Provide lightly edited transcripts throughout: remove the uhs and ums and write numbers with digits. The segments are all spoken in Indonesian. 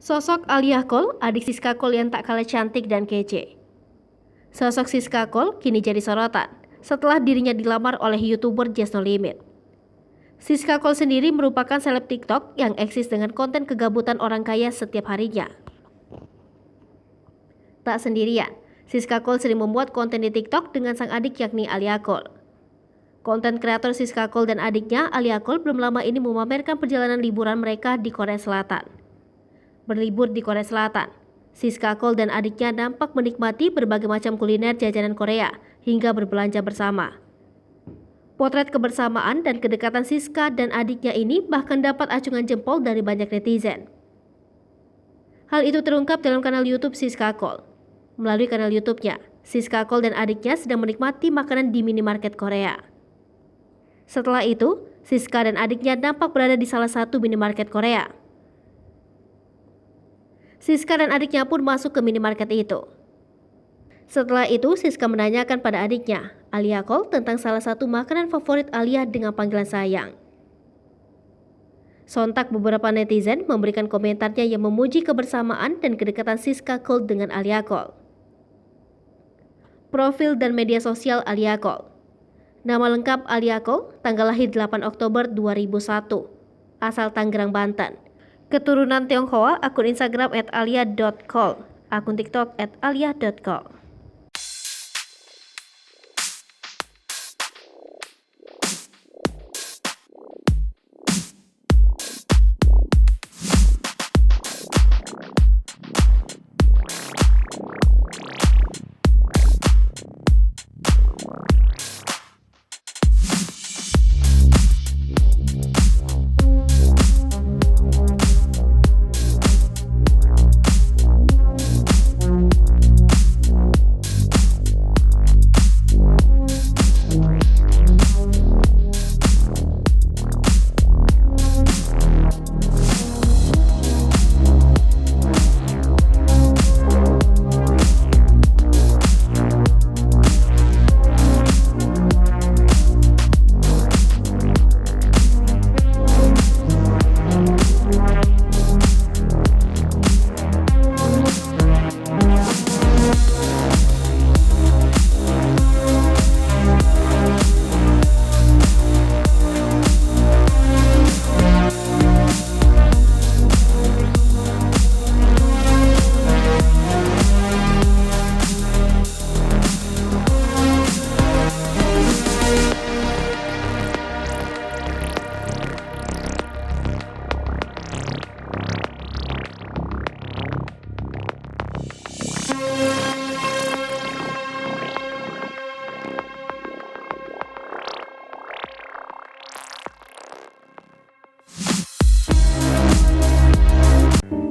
Sosok Alia Cole, adik Siska Cole yang tak kalah cantik dan kece. Sosok Siska Cole kini jadi sorotan setelah dirinya dilamar oleh YouTuber Just No Limit. Siska Cole sendiri merupakan seleb TikTok yang eksis dengan konten kegabutan orang kaya setiap harinya. Tak sendirian, Siska Cole sering membuat konten di TikTok dengan sang adik yakni Alia Cole. Konten kreator Siska Cole dan adiknya Alia Cole belum lama ini memamerkan perjalanan liburan mereka di Korea Selatan. Berlibur di Korea Selatan, Siska Cole dan adiknya nampak menikmati berbagai macam kuliner jajanan Korea hingga berbelanja bersama. Potret kebersamaan dan kedekatan Siska dan adiknya ini bahkan dapat acungan jempol dari banyak netizen. Hal itu terungkap dalam kanal YouTube Siska Cole. Melalui kanal YouTube-nya, Siska Cole dan adiknya sedang menikmati makanan di minimarket Korea. Setelah itu, Siska dan adiknya nampak berada di salah satu minimarket Korea. Siska dan adiknya pun masuk ke minimarket itu. Setelah itu, Siska menanyakan pada adiknya, Alia Cole, tentang salah satu makanan favorit Alia dengan panggilan sayang. Sontak beberapa netizen memberikan komentarnya yang memuji kebersamaan dan kedekatan Siska Cole dengan Alia Cole. Profil dan media sosial Alia Cole. Nama lengkap Alia Cole, tanggal lahir 8 Oktober 2001, asal Tangerang, Banten. Keturunan Tionghoa, akun Instagram @alia.cole, akun TikTok @alia.cole.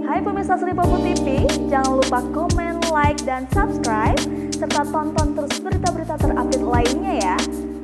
Hai pemirsa Sri Popo TV, jangan lupa komen, like, dan subscribe, serta tonton terus berita-berita terupdate lainnya ya.